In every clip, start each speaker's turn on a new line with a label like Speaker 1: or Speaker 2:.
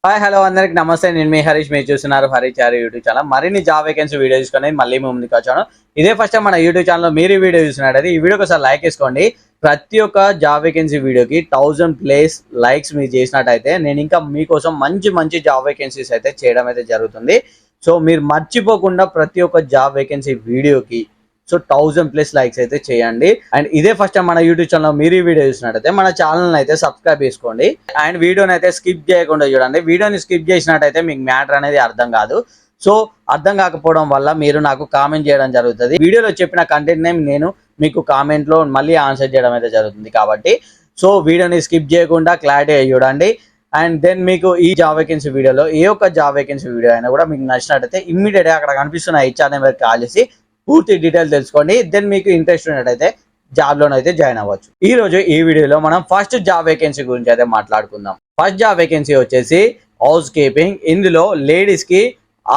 Speaker 1: Hi hello అందరికి నమస్తే. నేను మీ హరీష్. మీరు చూస్తున్నారు హరీష్ చారి యూట్యూబ్ ఛానల్. మరిన్ని జాబ్ వేకెన్సీ వీడియో చూసుకొని మళ్ళీ ముందుకు వచ్చాను. ఇదే ఫస్ట్ టైం మన యూట్యూబ్ ఛానల్లో మీరు వీడియో చూస్తున్నట్టయితే ఈ వీడియోకి ఒకసారి లైక్ వేసుకోండి. ప్రతి ఒక్క జాబ్ వేకెన్సీ వీడియోకి 1000+ లైక్స్ మీరు చేసినట్టయితే నేను ఇంకా మీకోసం మంచి మంచి జాబ్ వేకెన్సీస్ అయితే చేయడం అయితే జరుగుతుంది. సో మీరు మర్చిపోకుండా ప్రతి ఒక్క జాబ్ వేకెన్సీ వీడియోకి 1000+ లైక్స్ అయితే చేయండి. అండ్ ఇదే ఫస్ట్ టైం మన యూట్యూబ్ ఛానల్ మీరు ఈ వీడియో చూసినట్టయితే మన ఛానల్ అయితే సబ్స్క్రైబ్ చేసుకోండి. అండ్ వీడియోని అయితే స్కిప్ చేయకుండా చూడండి. వీడియోని స్కిప్ చేసినట్టయితే మీకు మ్యాటర్ అనేది అర్థం కాదు. సో అర్థం కాకపోవడం వల్ల మీరు నాకు కామెంట్ చేయడం జరుగుతుంది. వీడియోలో చెప్పిన కంటెంట్ నేమ్ నేను మీకు కామెంట్లో మళ్ళీ ఆన్సర్ చేయడం అయితే జరుగుతుంది. కాబట్టి సో వీడియోని స్కిప్ చేయకుండా క్లారిటీగా చూడండి. అండ్ దెన్ మీకు ఈ జాబ్ వేకెన్సీ వీడియోలో ఏ ఒక్క జాబ్ వేకెన్సీ వీడియో అయినా కూడా మీకు నచ్చినట్టయితే ఇమ్మీడియట్గా అక్కడ కనిపిస్తున్న హెచ్ఆర్ నెంబర్కి కాల్ చేసి పూర్తి డీటెయిల్ తెలుసుకోండి. దెన్ మీకు ఇంట్రెస్ట్ ఉన్నట్టయితే జాబ్లోనైతే జాయిన్ అవ్వచ్చు. ఈ రోజు ఈ వీడియోలో మనం ఫస్ట్ జాబ్ వేకెన్సీ గురించి అయితే మాట్లాడుకుందాం. ఫస్ట్ జాబ్ వేకెన్సీ వచ్చేసి హౌస్ కీపింగ్. ఇందులో లేడీస్ కి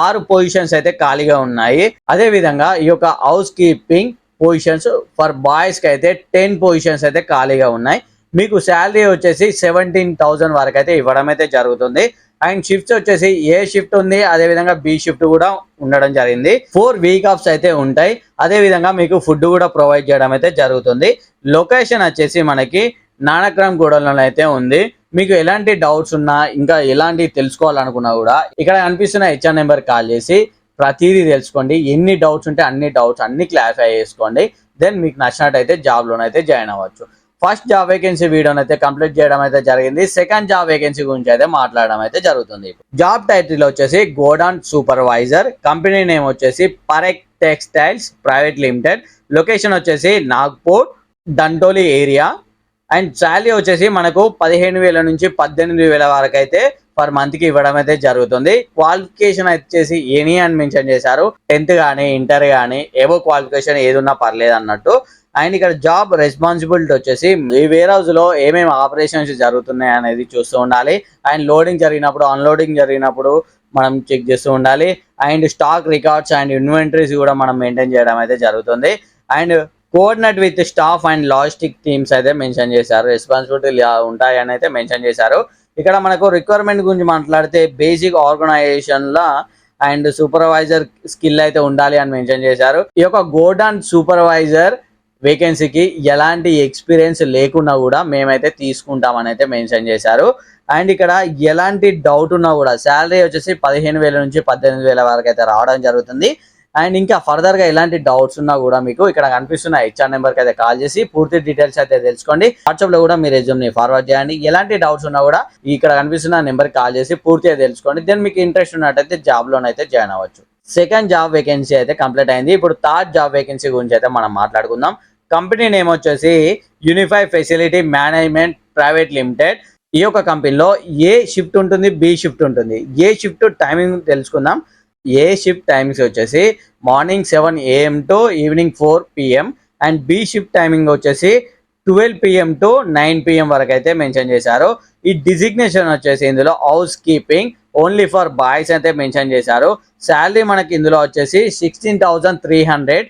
Speaker 1: 6 పొజిషన్స్ అయితే ఖాళీగా ఉన్నాయి. అదే విధంగా ఈ యొక్క house keeping positions for boys కి అయితే 10 పొజిషన్స్ అయితే ఖాళీగా ఉన్నాయి. మీకు శాలరీ వచ్చేసి 17,000 వరకు అయితే ఇవ్వడం అయితే జరుగుతుంది. అండ్ షిఫ్ట్స్ వచ్చేసి ఏ షిఫ్ట్ ఉంది, అదే విధంగా బి షిఫ్ట్ కూడా ఉండడం జరిగింది. 4 వీక్ ఆఫ్స్ అయితే ఉంటాయి. అదే విధంగా మీకు ఫుడ్ కూడా ప్రొవైడ్ చేయడం అయితే జరుగుతుంది. లొకేషన్ వచ్చేసి మనకి నానక్రమ్ గూడలో అయితే ఉంది. మీకు ఎలాంటి డౌట్స్ ఉన్నా ఇంకా ఎలాంటి తెలుసుకోవాలనుకున్నా కూడా ఇక్కడ కనిపిస్తున్న హెచ్ఆర్ నెంబర్ కాల్ చేసి ప్రతిదీ తెలుసుకోండి. ఎన్ని డౌట్స్ ఉంటే అన్ని డౌట్స్ అన్ని క్లారిఫై చేసుకోండి. దెన్ మీకు నచ్చినట్టయితే జాబ్లోనైతే జాయిన్ అవ్వచ్చు. ఫస్ట్ జాబ్ వేకెన్సీ వీడియోని అయితే కంప్లీట్ చేయడం అయితే జరిగింది. సెకండ్ జాబ్ వేకెన్సీ గురించి అయితే మాట్లాడడం అయితే జరుగుతుంది. జాబ్ టైటిల్ వచ్చేసి గోడౌన్ సూపర్వైజర్. కంపెనీ నేమ్ వచ్చేసి పరెక్ టెక్స్టైల్స్ ప్రైవేట్ లిమిటెడ్. లొకేషన్ వచ్చేసి నాగ్పూర్ దండోలి ఏరియా. అండ్ శాలరీ వచ్చేసి మనకు 15,000 నుంచి 18,000 వరకు అయితే పర్ మంత్ కి ఇవ్వడం అయితే జరుగుతుంది. క్వాలిఫికేషన్ వచ్చేసి ఎనీ అని మెన్షన్ చేశారు. 10th కానీ ఇంటర్ కానీ ఏవో క్వాలిఫికేషన్ ఏది ఉన్నా పర్లేదు అన్నట్టు. అండ్ ఇక్కడ జాబ్ రెస్పాన్సిబిలిటీ వచ్చేసి ఈ వేర్ హౌస్ లో ఏమేమి ఆపరేషన్స్ జరుగుతున్నాయి అనేది చూస్తూ ఉండాలి. అండ్ లోడింగ్ జరిగినప్పుడు అన్లోడింగ్ జరిగినప్పుడు మనం చెక్ చేస్తూ ఉండాలి. And stock records and inventories కూడా మనం మెయింటైన్ చేయడం అయితే జరుగుతుంది. And coordinate with staff and logistic teams అయితే మెన్షన్ చేశారు. రెస్పాన్సిబిలిటీ ఉంటాయని అయితే మెన్షన్ చేశారు. ఇక్కడ మనకు రిక్వైర్మెంట్ గురించి మాట్లాడితే బేసిక్ ఆర్గనైజేషన్ లా అండ్ సూపర్వైజర్ స్కిల్ అయితే ఉండాలి అని మెన్షన్ చేశారు. ఈ యొక్క గోడౌన్ సూపర్వైజర్ వేకెన్సీకి ఎలాంటి ఎక్స్పీరియన్స్ లేకున్నా కూడా మేమైతే తీసుకుంటామని అయితే మెన్షన్ చేశారు. అండ్ ఇక్కడ ఎలాంటి డౌట్ ఉన్నా కూడా శాలరీ వచ్చేసి 15,000 నుంచి 18,000 వరకు అయితే రావడం జరుగుతుంది. అండ్ ఇంకా ఫర్దర్ గా ఎలాంటి డౌట్స్ ఉన్నా కూడా మీకు ఇక్కడ కనిపిస్తున్న హెచ్ఆర్ నెంబర్కి అయితే కాల్ చేసి పూర్తి డీటెయిల్స్ అయితే తెలుసుకోండి. వాట్సాప్ లో కూడా మీ రెజ్యూమ్ ని ఫార్వర్డ్ చేయండి. ఎలాంటి డౌట్స్ ఉన్నా కూడా ఇక్కడ కనిపిస్తున్న నెంబర్కి కాల్ చేసి పూర్తిగా తెలుసుకోండి. దెన్ మీకు ఇంట్రెస్ట్ ఉన్నట్టయితే జాబ్ లోనైతే జాయిన్ అవ్వచ్చు. సెకండ్ జాబ్ వేకెన్సీ అయితే కంప్లీట్ అయింది. ఇప్పుడు థర్డ్ జాబ్ వేకెన్సీ గురించి అయితే మనం మాట్లాడుకుందాం. కంపెనీ నేమ్ వచ్చేసి Unify facility management private limited. ఈ యొక్క కంపెనీలో ఏ షిఫ్ట్ ఉంటుంది, బి షిఫ్ట్ ఉంటుంది. ఏ షిఫ్ట్ టైమింగ్ తెలుసుకుందాం. ఏ షిఫ్ట్ టైమింగ్స్ వచ్చేసి morning 7 AM to evening 4 PM. And B shift timing వచ్చేసి 12 PM టు 9 PM వరకు అయితే మెన్షన్ చేశారు. ఈ డిజిగ్నేషన్ వచ్చేసి ఇందులో house keeping only for boys అయితే మెన్షన్ చేశారు. శాలరీ మనకి ఇందులో వచ్చేసి 16,300.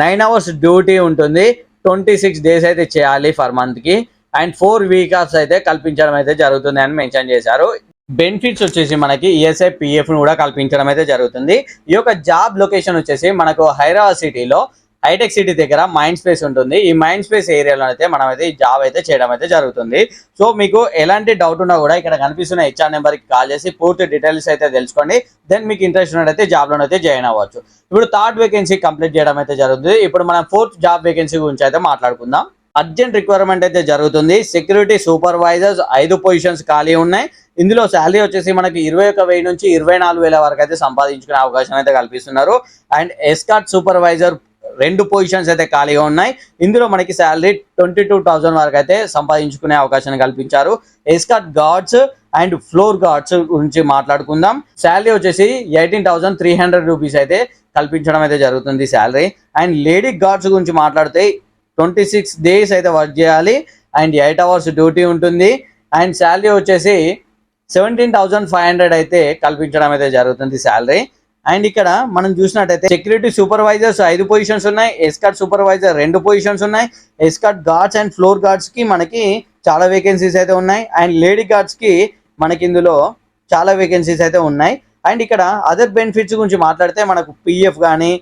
Speaker 1: 9 hours డ్యూటీ ఉంటుంది. 26 days అయితే చేయాలి పర్ మంత్ కి. అండ్ 4 వీక్ ఆఫ్స్ అయితే కల్పించడం అయితే జరుగుతుంది అని మెన్షన్ చేశారు. బెనిఫిట్స్ వచ్చేసి మనకి ఈఎస్ఐ పిఎఫ్ ను కూడా కల్పించడం అయితే జరుగుతుంది. ఈ యొక్క జాబ్ లొకేషన్ వచ్చేసి మనకు హైదరాబాద్ సిటీలో హైటెక్ సిటీ దగ్గర మైండ్ స్పేస్ ఉంటుంది. ఈ మైండ్ స్పేస్ ఏరియాలో అయితే మనం అయితే ఈ జాబ్ అయితే చేయడం అయితే జరుగుతుంది. సో మీకు ఎలాంటి డౌట్ ఉన్నా కూడా ఇక్కడ కనిపిస్తున్న హెచ్ఆర్ నెంబర్కి కాల్ చేసి పూర్తి డీటెయిల్స్ అయితే తెలుసుకోండి. దెన్ మీకు ఇంట్రెస్ట్ ఉన్నట్టయితే జాబ్లోనైతే జాయిన్ అవ్వచ్చు. ఇప్పుడు థర్డ్ వేకెన్సీ కంప్లీట్ చేయడం అయితే జరుగుతుంది. ఇప్పుడు మనం ఫోర్త్ జాబ్ వేకెన్సీ గురించి అయితే మాట్లాడుకుందాం. అర్జెంట్ రిక్వైర్మెంట్ అయితే జరుగుతుంది. సెక్యూరిటీ సూపర్వైజర్స్ 5 పొజిషన్స్ ఖాళీ ఉన్నాయి. ఇందులో శాలరీ వచ్చేసి మనకి 21,000 నుంచి 24,000 వరకు అయితే సంపాదించుకునే అవకాశం అయితే కల్పిస్తున్నారు. అండ్ ఎస్కార్ట్ సూపర్వైజర్ 2 పొజిషన్స్ అయితే ఖాళీగా ఉన్నాయి. ఇందులో మనకి శాలరీ 22,000 వరకు అయితే సంపాదించుకునే అవకాశాన్ని కల్పించారు. Escort guards and floor guards గురించి మాట్లాడుకుందాం. శాలరీ వచ్చేసి 18,300 రూపీస్ అయితే కల్పించడం అయితే జరుగుతుంది శాలరీ. అండ్ లేడీ గార్డ్స్ గురించి మాట్లాడితే 26 days అయితే వర్క్ చేయాలి. అండ్ 8 hours డ్యూటీ ఉంటుంది. అండ్ శాలరీ వచ్చేసి 17,500 అయితే కల్పించడం అయితే జరుగుతుంది శాలరీ. అండ్ ఇక్కడ మనం చూసినట్టయితే సెక్యూరిటీ సూపర్వైజర్స్ 5 పొజిషన్స్ ఉన్నాయి. ఎస్కార్ట్ సూపర్వైజర్ 2 పొజిషన్స్ ఉన్నాయి. Escort guards and floor guards కి మనకి చాలా వేకెన్సీస్ అయితే ఉన్నాయి. అండ్ లేడీ గార్డ్స్ కి మనకి ఇందులో చాలా వేకెన్సీస్ అయితే ఉన్నాయి. అండ్ ఇక్కడ అదర్ బెనిఫిట్స్ గురించి మాట్లాడితే మనకు పిఎఫ్ కానీ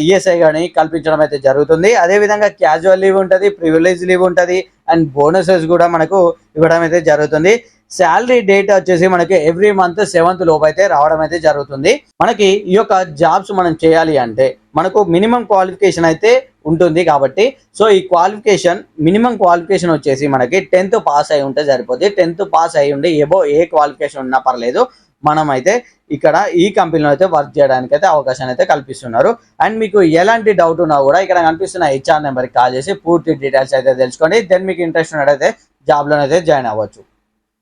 Speaker 1: ఈఎస్ఐ కానీ కల్పించడం అయితే జరుగుతుంది. అదేవిధంగా క్యాజువల్ లీవ్ ఉంటుంది, ప్రివిలేజ్ లీవ్ ఉంటుంది, అండ్ బోనసెస్ కూడా మనకు ఇవ్వడం అయితే జరుగుతుంది. శాలరీ డేట్ వచ్చేసి మనకి ఎవ్రీ మంత్ 7th లోపు అయితే రావడం అయితే జరుగుతుంది. మనకి ఈ యొక్క జాబ్స్ మనం చేయాలి అంటే మనకు మినిమం క్వాలిఫికేషన్ అయితే ఉంటుంది కాబట్టి, సో ఈ మినిమం క్వాలిఫికేషన్ వచ్చేసి మనకి 10th పాస్ అయి ఉంటే సరిపోతుంది. 10th పాస్ అయి ఉండి ఎబో ఏ క్వాలిఫికేషన్ ఉన్నా పర్లేదు, మనం అయితే ఇక్కడ ఈ కంపెనీలో అయితే వర్క్ చేయడానికి అయితే అవకాశాన్ని అయితే కల్పిస్తున్నారు. అండ్ మీకు ఎలాంటి డౌట్ ఉన్నా కూడా ఇక్కడ కనిపిస్తున్న HR నెంబర్కి కాల్ చేసి పూర్తి డీటెయిల్స్ అయితే తెలుసుకోండి. దెన్ మీకు ఇంట్రెస్ట్ ఉన్నట్టయితే జాబ్లోనైతే జాయిన్ అవ్వచ్చు.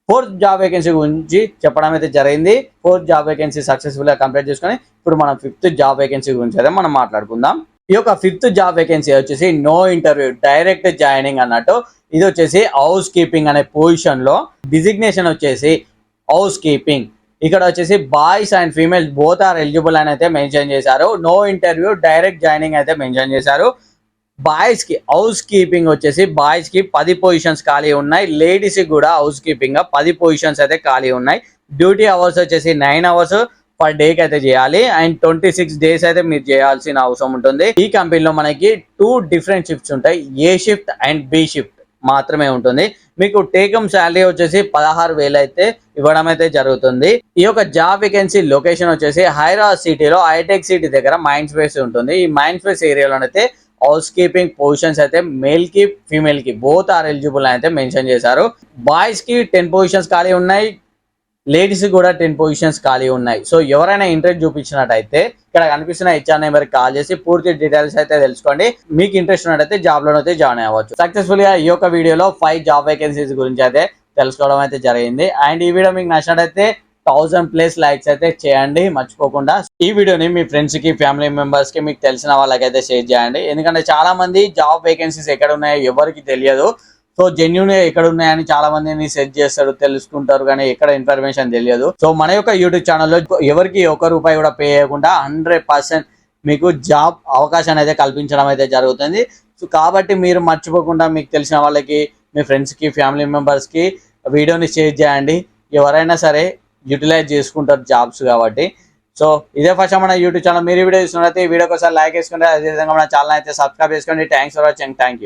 Speaker 1: 4th జాబ్ వేకెన్సీ గురించి చెప్పడం అయితే జరిగింది. 4th జాబ్ వేకెన్సీ సక్సెస్ఫుల్గా కంప్లీట్ చేసుకొని ఇప్పుడు మనం 5th జాబ్ వేకెన్సీ గురించి అయితే మనం మాట్లాడుకుందాం. ఈ యొక్క 5th జాబ్ వేకెన్సీ వచ్చేసి నో ఇంటర్వ్యూ, డైరెక్ట్ జాయినింగ్ అన్నట్టు. ఇది వచ్చేసి హౌస్ కీపింగ్ అనే పొజిషన్ లో డిజిగ్నేషన్ వచ్చేసి హౌస్ కీపింగ్. ఇక్కడ వచ్చేసి boys and females both are eligible అని అయితే మెన్షన్ చేశారు. నో ఇంటర్వ్యూ, డైరెక్ట్ జాయినింగ్ అయితే మెన్షన్ చేశారు. బాయ్స్ కి హౌస్ కీపింగ్ వచ్చేసి బాయ్స్ కి 10 పొజిషన్స్ ఖాళీ ఉన్నాయి. లేడీస్ కి కూడా హౌస్ కీపింగ్ గా 10 పొజిషన్స్ అయితే ఖాళీ ఉన్నాయి. డ్యూటీ అవర్స్ వచ్చేసి 9 hours పర్ డే కి అయితే చేయాలి. అండ్ 26 days అయితే మీరు చేయాల్సిన అవసరం ఉంటుంది. ఈ కంపెనీలో మనకి 2 డిఫరెంట్ షిఫ్ట్స్ ఉంటాయి. ఏ షిఫ్ట్ అండ్ బి షిఫ్ట్ మాత్రమే ఉంటుంది. మీకు టేకమ్ శాలరీ వచ్చేసి 16,000 అయితే ఇవ్వడం అయితే జరుగుతుంది. ఈ యొక్క జాబ్ వేకెన్సీ లొకేషన్ వచ్చేసి హైదరాబాద్ సిటీలో హైటెక్ సిటీ దగ్గర మైండ్ స్పేస్ ఉంటుంది. ఈ మైండ్ స్పేస్ ఏరియాలోనైతే హౌస్ కీపింగ్ పొజిషన్స్ అయితే మేల్ కి ఫీమేల్ కి బోత్ ఆర్ ఎలిజిబుల్ అయితే మెన్షన్ చేశారు. బాయ్స్ కి 10 పొజిషన్స్ ఖాళీ ఉన్నాయి, లేడీస్ కూడా 10 పొజిషన్స్ ఖాళీ ఉన్నాయి. సో ఎవరైనా ఇంట్రెస్ట్ చూపించినట్టయితే ఇక్కడ కనిపిస్తున్న HR నెంబర్కి కాల్ చేసి పూర్తి డీటెయిల్స్ అయితే తెలుసుకోండి. మీకు ఇంట్రెస్ట్ ఉన్నట్టయితే జాబ్ లోనైతే జాయిన్ అవ్వచ్చు. సక్సెస్ఫుల్ గా ఈ యొక్క వీడియోలో 5 జాబ్ వేకెన్సీస్ గురించి అయితే తెలుసుకోవడం అయితే జరిగింది. అండ్ ఈ వీడియో మీకు నచ్చినట్టయితే 1000+ లైక్స్ అయితే చేయండి మర్చిపోకుండా. ఈ వీడియోని మీ ఫ్రెండ్స్ కి, ఫ్యామిలీ మెంబర్స్ కి, మీకు తెలిసిన వాళ్ళకైతే షేర్ చేయండి. ఎందుకంటే చాలా మంది జాబ్ వేకెన్సీస్ ఎక్కడ ఉన్నాయో ఎవరికి తెలియదు. సో జెన్యున్ ఎక్కడ ఉన్నాయని చాలా మందిని సెర్చ్ చేస్తారు, తెలుసుకుంటారు, కానీ ఎక్కడ ఇన్ఫర్మేషన్ తెలియదు. సో మన యొక్క యూట్యూబ్ ఛానల్లో ఎవరికి ₹1 కూడా పే చేయకుండా 100% మీకు జాబ్ అవకాశాన్ని అయితే కల్పించడం అయితే జరుగుతుంది. సో కాబట్టి మీరు మర్చిపోకుండా మీకు తెలిసిన వాళ్ళకి, మీ ఫ్రెండ్స్కి, ఫ్యామిలీ మెంబర్స్కి వీడియోని షేర్ చేయండి. ఎవరైనా సరే యూటిలైజ్ చేసుకుంటారు జాబ్స్ కాబట్టి. సో ఇదే ఫస్ట్ మన యూట్యూబ్ ఛానల్ మీరు వీడియో చూస్తున్నట్లయితే ఈ వీడియోకి ఒకసారి లైక్ చేసుకోండి. అదేవిధంగా మన ఛానల్ అయితే సబ్స్క్రైబ్ చేసుకోండి. Thanks for watching. Thank you.